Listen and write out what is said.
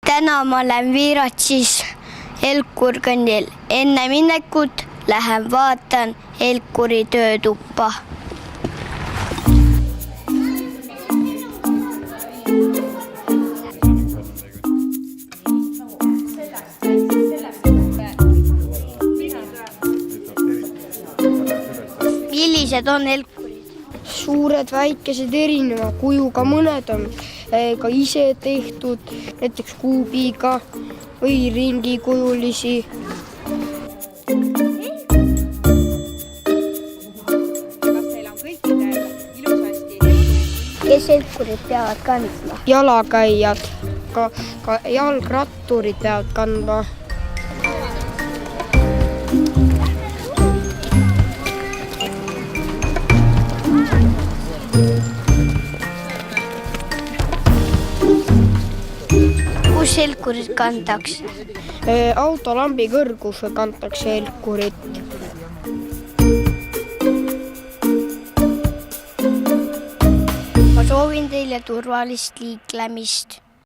Täna ma olen Viiratsis Helkur kõnnil. Enne minekut lähen vaatan Helkuri töötuppa. Millised on helkurid? Suured, väikesed, erineva kujuga, mõned on ka ise tehtud, näiteks kuubiga või ringikujulisi. Kes helkurid peavad kandma? Jalakäijad, ka jalgratturid peavad kandma. Kus helkurid kantakse? Autolambi kõrgusel kantakse helkurit. Ma soovin teile turvalist liiklemist.